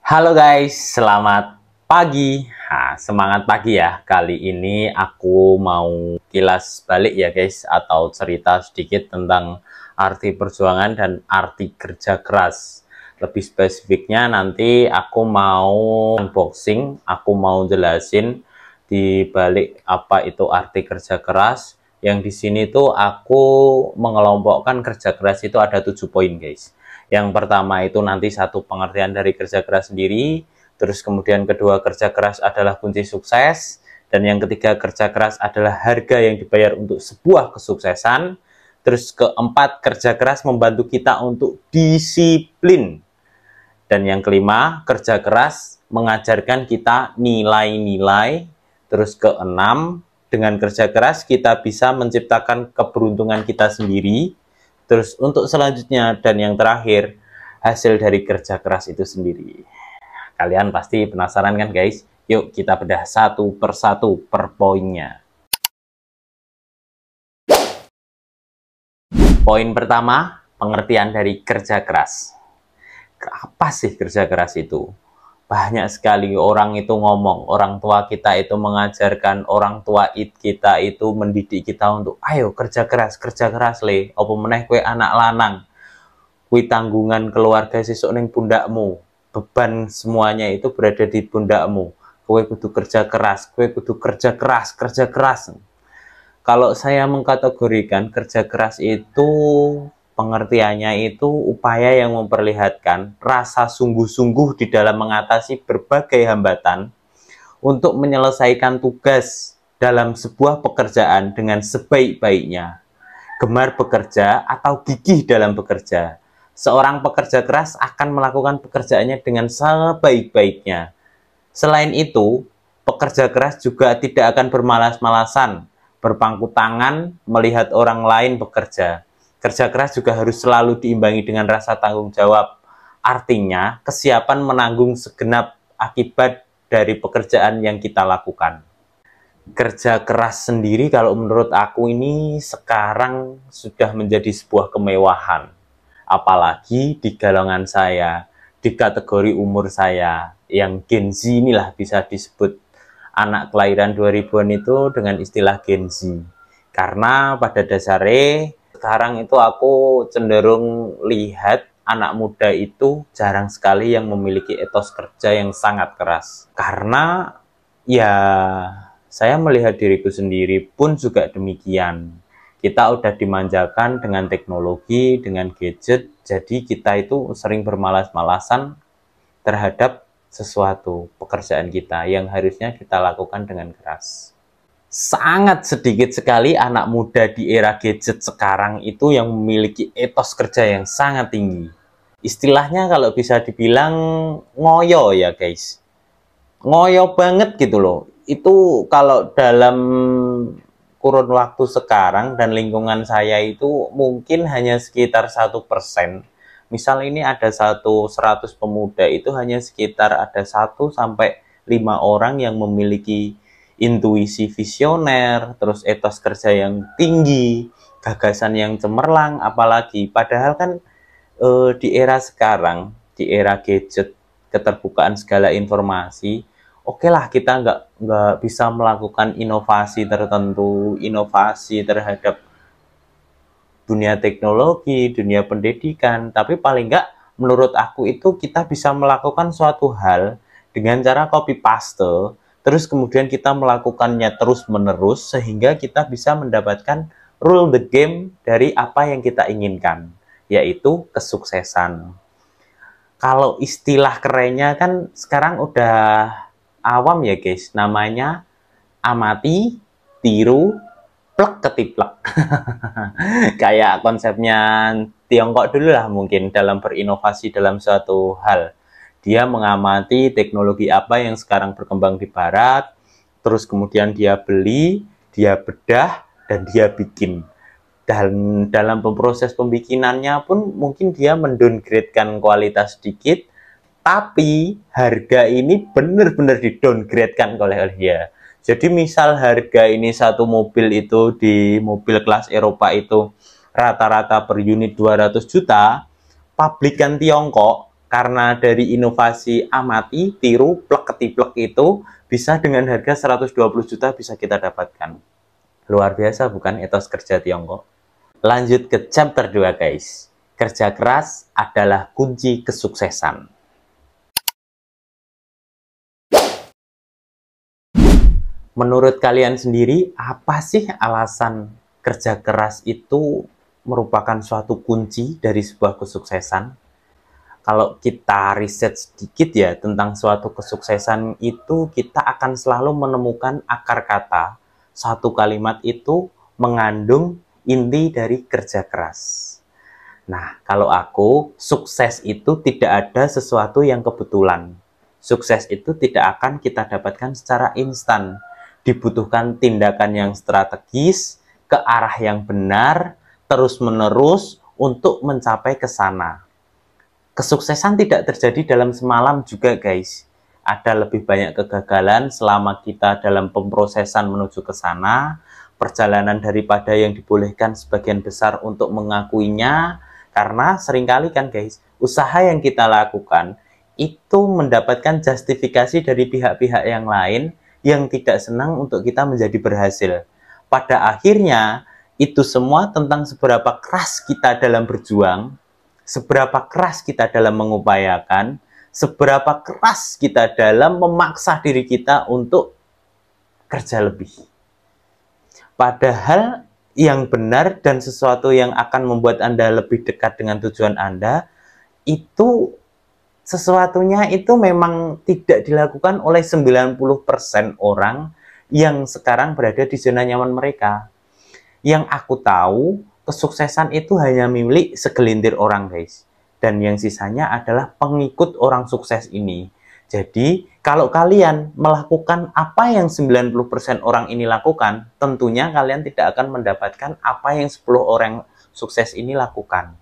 Halo guys, selamat pagi. Nah, semangat pagi ya. Kali ini aku mau kilas balik ya guys, atau cerita sedikit tentang arti perjuangan dan arti kerja keras. Lebih spesifiknya nanti aku mau unboxing, aku mau jelasin di balik apa itu arti kerja keras. Yang di sini tuh aku mengelompokkan kerja keras itu ada 7 poin guys. Yang pertama itu nanti satu pengertian dari kerja keras sendiri, terus kemudian kedua kerja keras adalah kunci sukses, dan yang ketiga kerja keras adalah harga yang dibayar untuk sebuah kesuksesan, terus keempat kerja keras membantu kita untuk disiplin, dan yang kelima kerja keras mengajarkan kita nilai-nilai, terus keenam dengan kerja keras kita bisa menciptakan keberuntungan kita sendiri. Terus untuk selanjutnya dan yang terakhir, hasil dari kerja keras itu sendiri. Kalian pasti penasaran kan guys? Yuk kita bedah satu persatu per poinnya. Poin pertama, pengertian dari kerja keras. Apa sih kerja keras itu? Banyak sekali orang itu ngomong, orang tua kita itu mengajarkan, orang tua kita itu mendidik kita untuk ayo kerja keras le, apa meneh kue anak lanang, kue tanggungan keluarga sesuk ning pundakmu, beban semuanya itu berada di pundakmu, kue kudu kerja keras, kue kudu kerja keras. Kalau saya mengkategorikan kerja keras itu pengertiannya itu upaya yang memperlihatkan rasa sungguh-sungguh di dalam mengatasi berbagai hambatan untuk menyelesaikan tugas dalam sebuah pekerjaan dengan sebaik-baiknya. Gemar bekerja atau gigih dalam bekerja. Seorang pekerja keras akan melakukan pekerjaannya dengan sebaik-baiknya. Selain itu, pekerja keras juga tidak akan bermalas-malasan, berpangku tangan melihat orang lain bekerja. Kerja keras juga harus selalu diimbangi dengan rasa tanggung jawab. Artinya, kesiapan menanggung segenap akibat dari pekerjaan yang kita lakukan. Kerja keras sendiri kalau menurut aku ini sekarang sudah menjadi sebuah kemewahan. Apalagi di golongan saya, di kategori umur saya, yang Gen Z inilah bisa disebut anak kelahiran 2000-an itu dengan istilah Gen Z. Karena pada dasarnya sekarang itu aku cenderung lihat anak muda itu jarang sekali yang memiliki etos kerja yang sangat keras. Karena ya saya melihat diriku sendiri pun juga demikian. Kita udah dimanjakan dengan teknologi, dengan gadget, jadi kita itu sering bermalas-malasan terhadap sesuatu pekerjaan kita yang harusnya kita lakukan dengan keras. Sangat sedikit sekali anak muda di era gadget sekarang itu yang memiliki etos kerja yang sangat tinggi. Istilahnya kalau bisa dibilang ngoyo ya guys. Ngoyo banget gitu loh. Itu kalau dalam kurun waktu sekarang dan lingkungan saya itu mungkin hanya sekitar 1%. Misal ini ada 100 pemuda itu hanya sekitar ada 1-5 orang yang memiliki intuisi visioner, terus etos kerja yang tinggi, gagasan yang cemerlang, apalagi padahal kan di era sekarang, di era gadget, keterbukaan segala informasi, oke lah kita nggak bisa melakukan inovasi tertentu, inovasi terhadap dunia teknologi, dunia pendidikan, tapi paling nggak menurut aku itu kita bisa melakukan suatu hal dengan cara copy paste, terus kemudian kita melakukannya terus-menerus sehingga kita bisa mendapatkan rule the game dari apa yang kita inginkan, yaitu kesuksesan. Kalau istilah kerennya kan sekarang udah awam ya guys, namanya amati, tiru, plek ketiplek. Kayak konsepnya Tiongkok dulu lah mungkin dalam berinovasi dalam suatu hal. Dia mengamati teknologi apa yang sekarang berkembang di barat, terus kemudian dia beli, dia bedah, dan dia bikin. Dan dalam proses pembikinannya pun mungkin dia mendowngrade-kan kualitas sedikit, tapi harga ini benar-benar di-downgrade-kan oleh dia. Jadi misal harga ini satu mobil itu di mobil kelas Eropa itu rata-rata per unit 200 juta, pabrikan Tiongkok Karena dari inovasi amati, tiru, plek ketiplek itu bisa dengan harga 120 juta bisa kita dapatkan. Luar biasa bukan etos kerja Tiongkok? Lanjut ke chapter 2 guys. Kerja keras adalah kunci kesuksesan. Menurut kalian sendiri, apa sih alasan kerja keras itu merupakan suatu kunci dari sebuah kesuksesan? Kalau kita riset sedikit ya tentang suatu kesuksesan itu, kita akan selalu menemukan akar kata. Satu kalimat itu mengandung inti dari kerja keras. Nah, kalau aku, sukses itu tidak ada sesuatu yang kebetulan. Sukses itu tidak akan kita dapatkan secara instan. Dibutuhkan tindakan yang strategis, ke arah yang benar, terus-menerus untuk mencapai ke sana. Kesuksesan tidak terjadi dalam semalam juga guys. Ada lebih banyak kegagalan selama kita dalam pemrosesan menuju ke sana, perjalanan daripada yang dibolehkan sebagian besar untuk mengakuinya, karena seringkali kan guys, usaha yang kita lakukan itu mendapatkan justifikasi dari pihak-pihak yang lain yang tidak senang untuk kita menjadi berhasil. Pada akhirnya, itu semua tentang seberapa keras kita dalam berjuang, seberapa keras kita dalam mengupayakan, seberapa keras kita dalam memaksa diri kita untuk kerja lebih. Padahal yang benar dan sesuatu yang akan membuat Anda lebih dekat dengan tujuan Anda, itu sesuatunya itu memang tidak dilakukan oleh 90% orang yang sekarang berada di zona nyaman mereka. Yang aku tahu, kesuksesan itu hanya milik segelintir orang guys. Dan yang sisanya adalah pengikut orang sukses ini. Jadi, kalau kalian melakukan apa yang 90% orang ini lakukan, tentunya kalian tidak akan mendapatkan apa yang 10 orang sukses ini lakukan.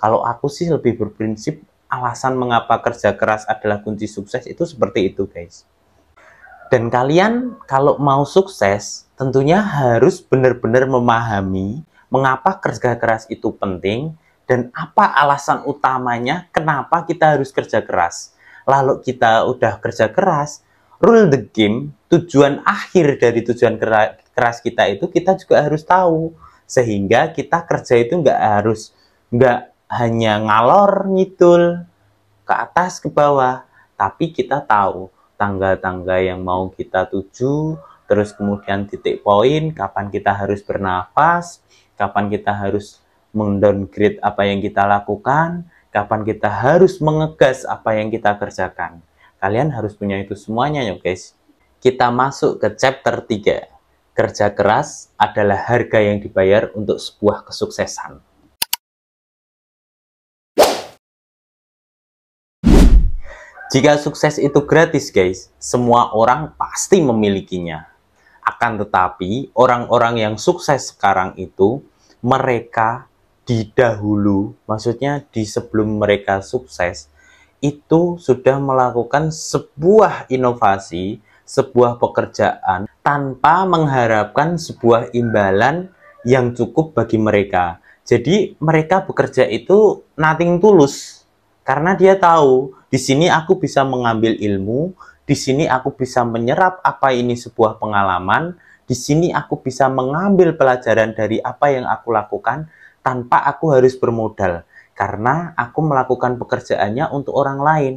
Kalau aku sih lebih berprinsip, alasan mengapa kerja keras adalah kunci sukses itu seperti itu guys. Dan kalian kalau mau sukses, tentunya harus benar-benar memahami mengapa kerja keras itu penting, dan apa alasan utamanya kenapa kita harus kerja keras. Lalu kita udah kerja keras, rule the game, tujuan akhir dari tujuan keras kita itu kita juga harus tahu. Sehingga kita kerja itu nggak hanya ngalor ngidul ke atas ke bawah, tapi kita tahu tangga-tangga yang mau kita tuju, terus kemudian titik poin, kapan kita harus bernafas, kapan kita harus mendowngrade apa yang kita lakukan, kapan kita harus mengegas apa yang kita kerjakan. Kalian harus punya itu semuanya ya guys. Kita masuk ke chapter 3. Kerja keras adalah harga yang dibayar untuk sebuah kesuksesan. Jika sukses itu gratis guys, semua orang pasti memilikinya. Akan tetapi, orang-orang yang sukses sekarang itu, mereka didahulu, maksudnya di sebelum mereka sukses, itu sudah melakukan sebuah inovasi, sebuah pekerjaan, tanpa mengharapkan sebuah imbalan yang cukup bagi mereka. Jadi, mereka bekerja itu nothing tulus. Karena dia tahu, di sini aku bisa mengambil ilmu, di sini aku bisa menyerap apa ini sebuah pengalaman, di sini aku bisa mengambil pelajaran dari apa yang aku lakukan tanpa aku harus bermodal. Karena aku melakukan pekerjaannya untuk orang lain.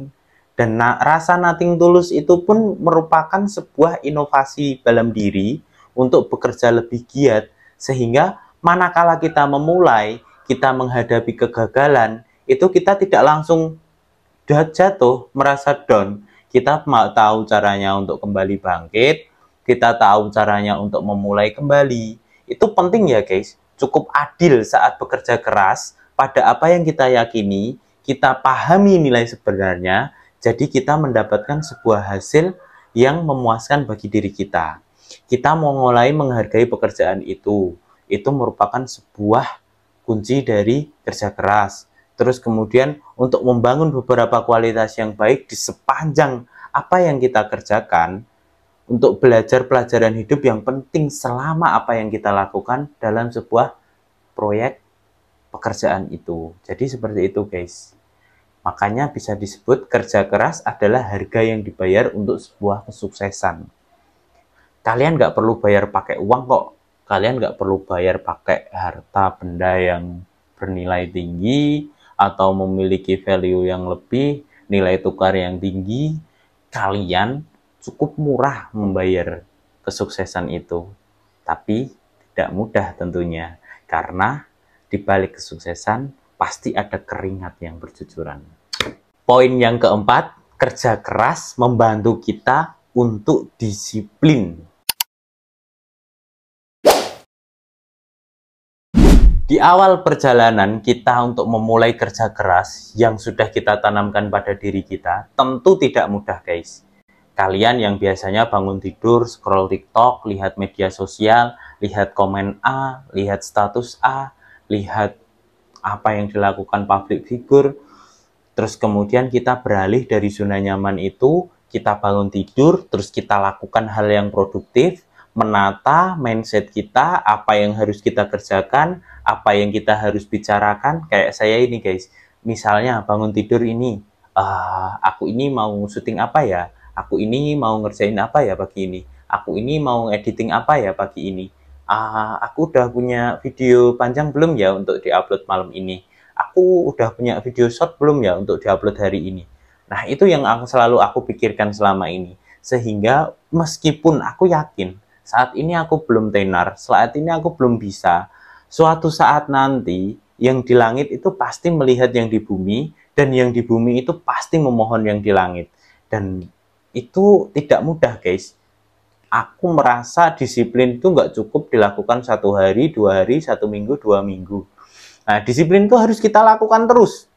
Dan rasa nothing tulus itu pun merupakan sebuah inovasi dalam diri untuk bekerja lebih giat. Sehingga manakala kita memulai, kita menghadapi kegagalan, itu kita tidak langsung jatuh, merasa down. Kita tahu caranya untuk kembali bangkit, kita tahu caranya untuk memulai kembali. Itu penting ya guys, cukup adil saat bekerja keras pada apa yang kita yakini, kita pahami nilai sebenarnya, jadi kita mendapatkan sebuah hasil yang memuaskan bagi diri kita. Kita mau mulai menghargai pekerjaan itu merupakan sebuah kunci dari kerja keras. Terus kemudian untuk membangun beberapa kualitas yang baik di sepanjang apa yang kita kerjakan, untuk belajar pelajaran hidup yang penting selama apa yang kita lakukan dalam sebuah proyek pekerjaan itu. Jadi seperti itu guys. Makanya bisa disebut kerja keras adalah harga yang dibayar untuk sebuah kesuksesan. Kalian nggak perlu bayar pakai uang kok. Kalian nggak perlu bayar pakai harta benda yang bernilai tinggi atau memiliki value yang lebih, nilai tukar yang tinggi. Kalian cukup murah membayar kesuksesan itu. Tapi tidak mudah tentunya, karena di balik kesuksesan pasti ada keringat yang bercucuran. Poin yang keempat, kerja keras membantu kita untuk disiplin. Di awal perjalanan kita untuk memulai kerja keras yang sudah kita tanamkan pada diri kita, tentu tidak mudah, guys. Kalian yang biasanya bangun tidur, scroll TikTok, lihat media sosial, lihat komen A, lihat status A, lihat apa yang dilakukan public figure, terus kemudian kita beralih dari zona nyaman itu, kita bangun tidur, terus kita lakukan hal yang produktif, menata mindset kita, apa yang harus kita kerjakan, apa yang kita harus bicarakan. Kayak saya ini guys, misalnya bangun tidur ini, aku ini mau syuting apa ya, aku ini mau ngerjain apa ya pagi ini, aku ini mau editing apa ya pagi ini, aku udah punya video panjang belum ya untuk diupload malam ini, aku udah punya video short belum ya untuk diupload hari ini. Nah, itu yang selalu aku pikirkan selama ini. Sehingga meskipun aku yakin saat ini aku belum tenar, saat ini aku belum bisa, suatu saat nanti yang di langit itu pasti melihat yang di bumi, dan yang di bumi itu pasti memohon yang di langit. Dan itu tidak mudah, guys. Aku merasa disiplin itu nggak cukup dilakukan 1 hari, 2 hari, 1 minggu, 2 minggu. Nah, disiplin itu harus kita lakukan terus.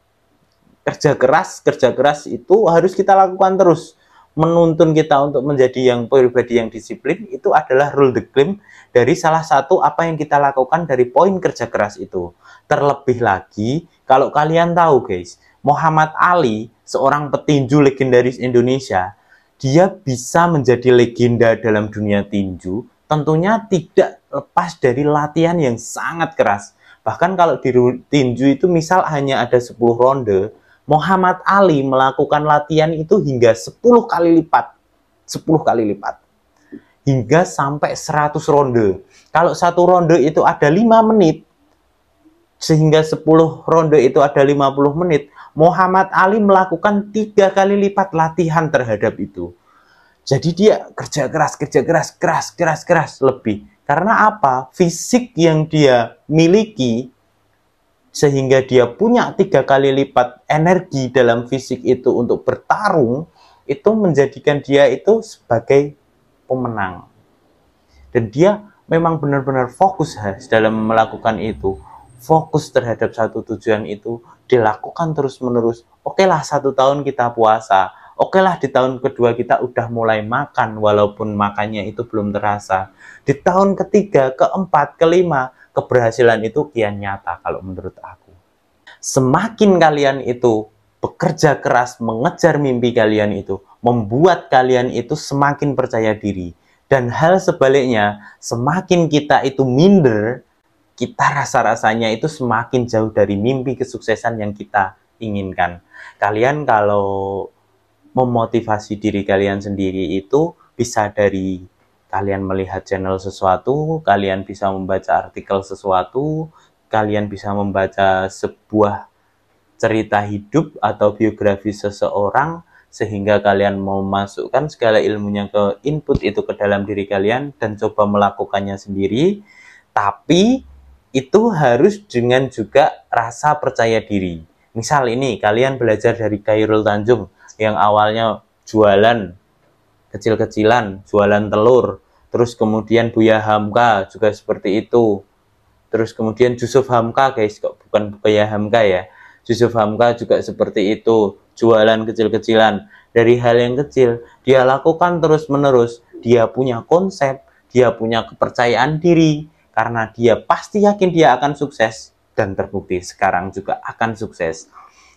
Kerja keras itu harus kita lakukan terus. Menuntun kita untuk menjadi yang pribadi yang disiplin itu adalah rule the game dari salah satu apa yang kita lakukan dari poin kerja keras itu. Terlebih lagi, kalau kalian tahu guys, Muhammad Ali, seorang petinju legendaris Indonesia, dia bisa menjadi legenda dalam dunia tinju, tentunya tidak lepas dari latihan yang sangat keras. Bahkan kalau di tinju itu misal hanya ada 10 ronde, Muhammad Ali melakukan latihan itu hingga 10 kali lipat. 10 kali lipat. Hingga sampai 100 ronde. Kalau satu ronde itu ada 5 menit, sehingga 10 ronde itu ada 50 menit, Muhammad Ali melakukan 3 kali lipat latihan terhadap itu. Jadi dia kerja keras lebih. Karena apa? Fisik yang dia miliki, sehingga dia punya 3 kali lipat energi dalam fisik itu untuk bertarung, itu menjadikan dia itu sebagai pemenang. Dan dia memang benar-benar fokus dalam melakukan itu. Fokus terhadap satu tujuan itu, dilakukan terus-menerus. Oke lah 1 tahun kita puasa, oke lah di tahun kedua kita udah mulai makan, walaupun makannya itu belum terasa. Di tahun ketiga, keempat, kelima, keberhasilan itu kian nyata kalau menurut aku. Semakin kalian itu bekerja keras mengejar mimpi kalian itu, membuat kalian itu semakin percaya diri. Dan hal sebaliknya, semakin kita itu minder, kita rasa-rasanya itu semakin jauh dari mimpi kesuksesan yang kita inginkan. Kalian kalau memotivasi diri kalian sendiri itu bisa dari kalian melihat channel sesuatu, kalian bisa membaca artikel sesuatu, kalian bisa membaca sebuah cerita hidup atau biografi seseorang, sehingga kalian memasukkan segala ilmunya ke input itu ke dalam diri kalian dan coba melakukannya sendiri. Tapi itu harus dengan juga rasa percaya diri. Misal ini, kalian belajar dari Khairul Tanjung yang awalnya jualan kecil-kecilan, jualan telur. Terus kemudian Buya Hamka juga seperti itu. Terus kemudian Yusuf Hamka, guys, kok bukan Buya Hamka ya. Yusuf Hamka juga seperti itu, jualan kecil-kecilan. Dari hal yang kecil, dia lakukan terus-menerus. Dia punya konsep, dia punya kepercayaan diri, karena dia pasti yakin dia akan sukses, dan terbukti sekarang juga akan sukses.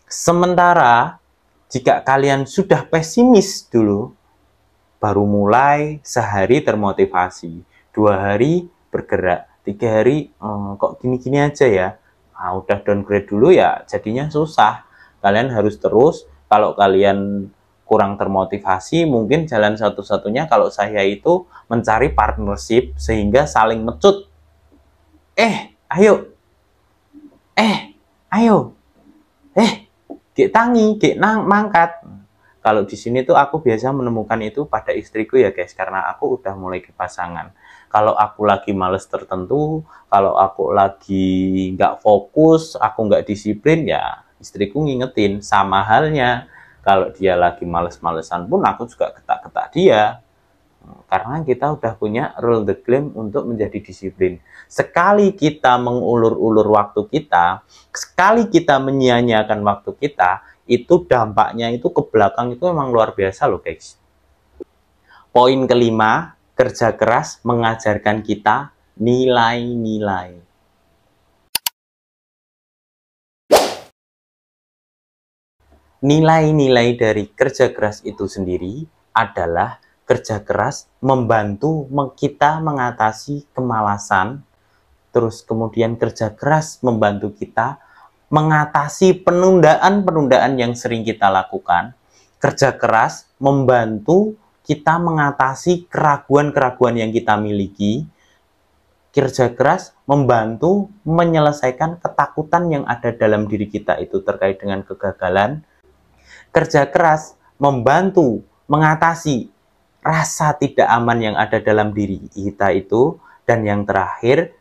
Sementara, jika kalian sudah pesimis dulu, baru mulai sehari termotivasi, 2 hari bergerak, 3 hari kok gini-gini aja ya, udah downgrade dulu ya, jadinya susah. Kalian harus terus. Kalau kalian kurang termotivasi, mungkin jalan satu-satunya kalau saya itu mencari partnership sehingga saling mecut. Ayo. Ayo. Gek tangi, gek mangkat. Kalau di sini tuh aku biasa menemukan itu pada istriku ya guys, karena aku udah mulai ke pasangan. Kalau aku lagi males tertentu, kalau aku lagi nggak fokus, aku nggak disiplin, ya istriku ngingetin. Sama halnya, kalau dia lagi males-malesan pun aku juga ketak-ketak dia. Karena kita udah punya rule the game untuk menjadi disiplin. Sekali kita mengulur-ulur waktu kita, sekali kita menyia-nyiakan waktu kita, itu dampaknya itu ke belakang itu memang luar biasa loh guys. Poin kelima, kerja keras mengajarkan kita nilai-nilai. Nilai-nilai dari kerja keras itu sendiri adalah kerja keras membantu kita mengatasi kemalasan, terus kemudian kerja keras membantu kita mengatasi penundaan-penundaan yang sering kita lakukan. Kerja keras membantu kita mengatasi keraguan-keraguan yang kita miliki. Kerja keras membantu menyelesaikan ketakutan yang ada dalam diri kita itu terkait dengan kegagalan. Kerja keras membantu mengatasi rasa tidak aman yang ada dalam diri kita itu. Dan yang terakhir,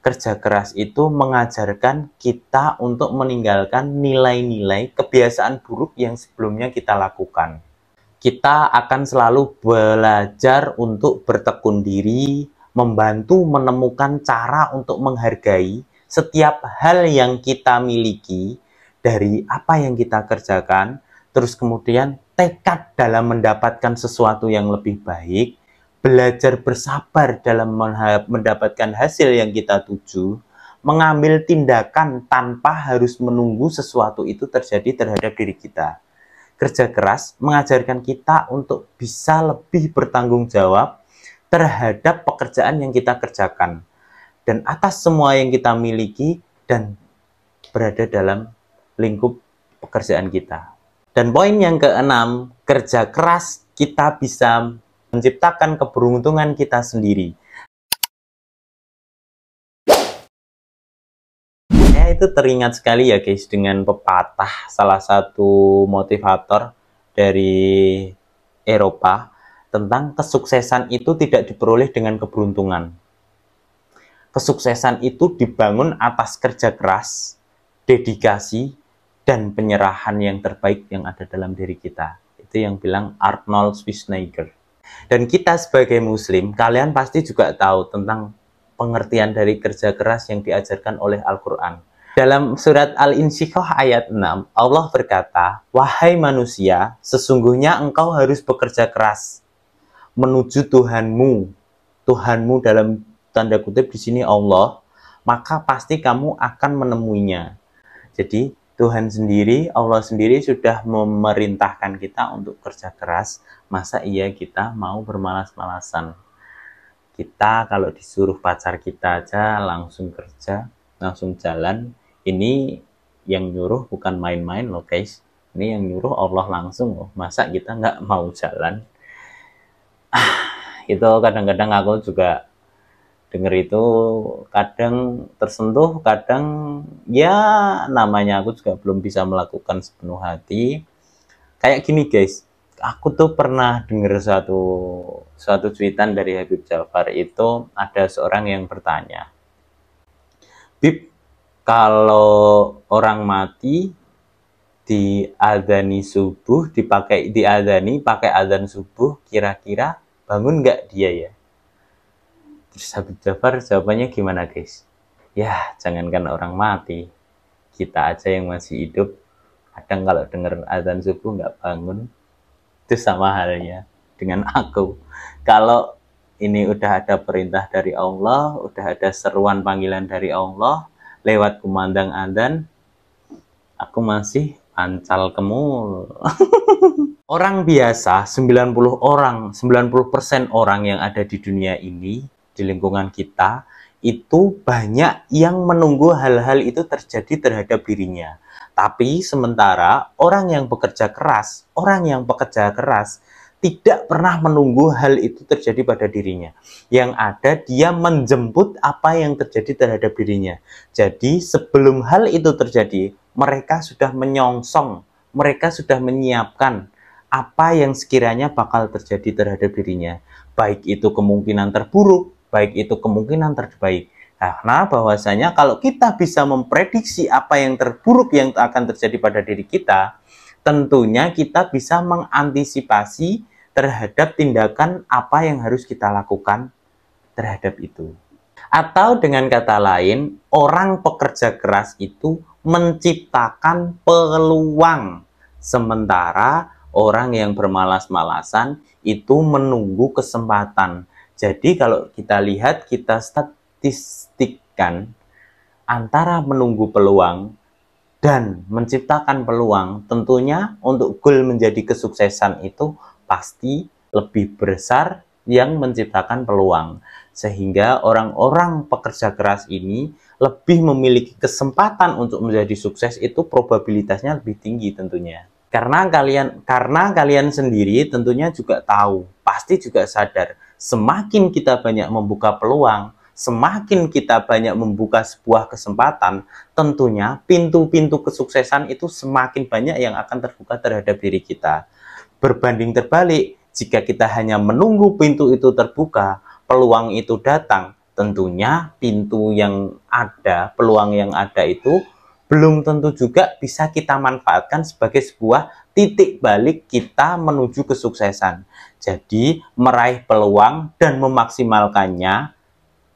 kerja keras itu mengajarkan kita untuk meninggalkan nilai-nilai kebiasaan buruk yang sebelumnya kita lakukan. Kita akan selalu belajar untuk bertekun diri, membantu menemukan cara untuk menghargai setiap hal yang kita miliki dari apa yang kita kerjakan, terus kemudian tekad dalam mendapatkan sesuatu yang lebih baik, belajar bersabar dalam mendapatkan hasil yang kita tuju, mengambil tindakan tanpa harus menunggu sesuatu itu terjadi terhadap diri kita. Kerja keras mengajarkan kita untuk bisa lebih bertanggung jawab terhadap pekerjaan yang kita kerjakan. Dan atas semua yang kita miliki dan berada dalam lingkup pekerjaan kita. Dan poin yang keenam, kerja keras kita bisa menciptakan keberuntungan kita sendiri. Saya itu teringat sekali ya guys dengan pepatah salah satu motivator dari Eropa tentang kesuksesan itu tidak diperoleh dengan keberuntungan. Kesuksesan itu dibangun atas kerja keras, dedikasi, dan penyerahan yang terbaik yang ada dalam diri kita. Itu yang bilang Arnold Schwarzenegger. Dan kita sebagai muslim, kalian pasti juga tahu tentang pengertian dari kerja keras yang diajarkan oleh Al-Quran. Dalam surat Al-Insyiqah ayat 6, Allah berkata, "Wahai manusia, sesungguhnya engkau harus bekerja keras menuju Tuhanmu." Tuhanmu dalam tanda kutip di sini Allah, maka pasti kamu akan menemuinya. Jadi Tuhan sendiri, Allah sendiri sudah memerintahkan kita untuk kerja keras. Masa iya kita mau bermalas-malasan? Kita kalau disuruh pacar kita aja langsung kerja, langsung jalan. Ini yang nyuruh bukan main-main loh guys. Ini yang nyuruh Allah langsung loh. Masa kita nggak mau jalan? Itu kadang-kadang aku juga denger itu kadang tersentuh, kadang ya namanya aku juga belum bisa melakukan sepenuh hati. Kayak gini guys, aku tuh pernah denger suatu cuitan dari Habib Jafar. Itu ada seorang yang bertanya, "Bib, kalau orang mati diadani subuh, diadani pakai adzan subuh, kira-kira bangun nggak dia ya?" Terus Habib Jafar jawabannya gimana guys? Ya jangankan orang mati, kita aja yang masih hidup kadang kalau dengar azan subuh nggak bangun. Itu sama halnya dengan aku. Kalau ini udah ada perintah dari Allah, udah ada seruan panggilan dari Allah lewat kumandang adzan, aku masih ancal kemul. Orang biasa 90% orang yang ada di dunia ini, di lingkungan kita, itu banyak yang menunggu hal-hal itu terjadi terhadap dirinya. Tapi sementara orang yang bekerja keras, orang yang pekerja keras tidak pernah menunggu hal itu terjadi pada dirinya. Yang ada dia menjemput apa yang terjadi terhadap dirinya. Jadi sebelum hal itu terjadi, mereka sudah menyongsong, mereka sudah menyiapkan apa yang sekiranya bakal terjadi terhadap dirinya. Baik itu kemungkinan terburuk, baik itu kemungkinan terbaik. Karena bahwasanya kalau kita bisa memprediksi apa yang terburuk yang akan terjadi pada diri kita, tentunya kita bisa mengantisipasi terhadap tindakan apa yang harus kita lakukan terhadap itu. Atau dengan kata lain, orang pekerja keras itu menciptakan peluang, sementara orang yang bermalas-malasan itu menunggu kesempatan. Jadi kalau kita lihat, kita statistikkan antara menunggu peluang dan menciptakan peluang, tentunya untuk goal menjadi kesuksesan itu pasti lebih besar yang menciptakan peluang. Sehingga orang-orang pekerja keras ini lebih memiliki kesempatan untuk menjadi sukses, itu probabilitasnya lebih tinggi tentunya. Karena kalian sendiri tentunya juga tahu, pasti juga sadar, semakin kita banyak membuka peluang, semakin kita banyak membuka sebuah kesempatan, tentunya pintu-pintu kesuksesan itu semakin banyak yang akan terbuka terhadap diri kita. Berbanding terbalik, jika kita hanya menunggu pintu itu terbuka, peluang itu datang, tentunya pintu yang ada, peluang yang ada itu belum tentu juga bisa kita manfaatkan sebagai sebuah titik balik kita menuju kesuksesan. Jadi, meraih peluang dan memaksimalkannya,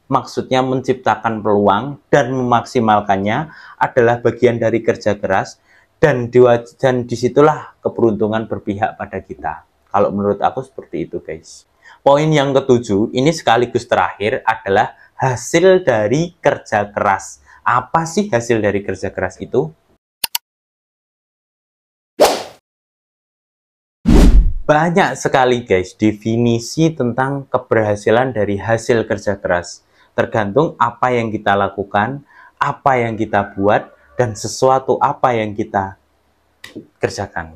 maksudnya menciptakan peluang dan memaksimalkannya adalah bagian dari kerja keras, dan disitulah keberuntungan berpihak pada kita. Kalau menurut aku seperti itu, guys. Poin yang ketujuh, ini sekaligus terakhir, adalah hasil dari kerja keras. Apa sih hasil dari kerja keras itu? Banyak sekali, guys, definisi tentang keberhasilan dari hasil kerja keras. Tergantung apa yang kita lakukan, apa yang kita buat, dan sesuatu apa yang kita kerjakan.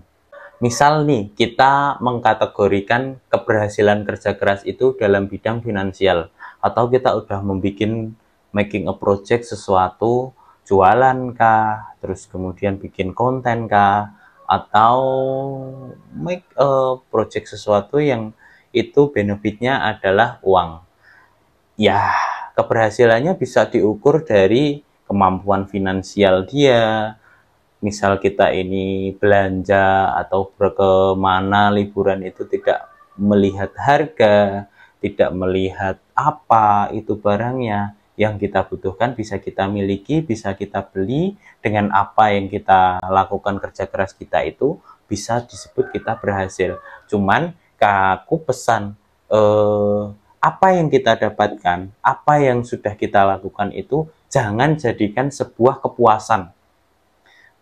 Misal nih, kita mengkategorikan keberhasilan kerja keras itu dalam bidang finansial, atau kita udah making a project sesuatu, jualan kah, terus kemudian bikin konten kah, atau make a project sesuatu yang itu benefitnya adalah uang. Ya, keberhasilannya bisa diukur dari kemampuan finansial dia. Misal kita ini belanja atau kemana liburan itu tidak melihat harga, tidak melihat apa itu barangnya, yang kita butuhkan bisa kita miliki, bisa kita beli, dengan apa yang kita lakukan kerja keras kita itu bisa disebut kita berhasil. Cuman aku pesan, apa yang kita dapatkan, apa yang sudah kita lakukan itu jangan jadikan sebuah kepuasan.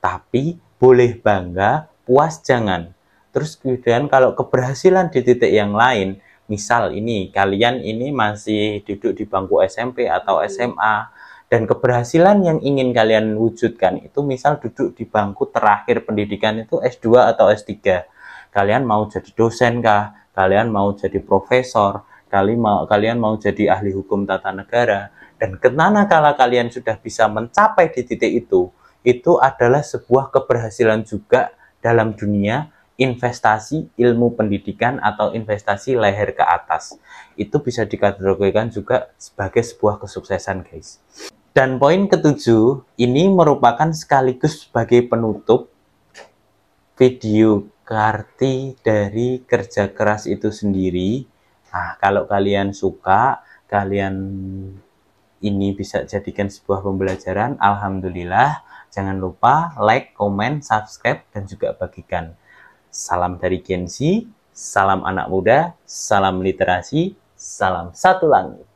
Tapi boleh bangga, puas jangan. Terus kemudian kalau keberhasilan di titik yang lain, misal ini kalian ini masih duduk di bangku SMP atau SMA, dan keberhasilan yang ingin kalian wujudkan itu misal duduk di bangku terakhir pendidikan itu S2 atau S3. Kalian mau jadi dosen kah? Kalian mau jadi profesor? Kalian mau jadi ahli hukum tata negara? Dan kala kalian sudah bisa mencapai di titik itu adalah sebuah keberhasilan juga dalam dunia investasi ilmu pendidikan atau investasi leher ke atas. Itu bisa dikategorikan juga sebagai sebuah kesuksesan, guys. Dan poin ketujuh, ini merupakan sekaligus sebagai penutup video arti dari kerja keras itu sendiri. Nah, kalau kalian suka, kalian ini bisa jadikan sebuah pembelajaran, alhamdulillah. Jangan lupa like, komen, subscribe, dan juga bagikan. Salam dari Gen Z, salam anak muda, salam literasi, salam satu langit.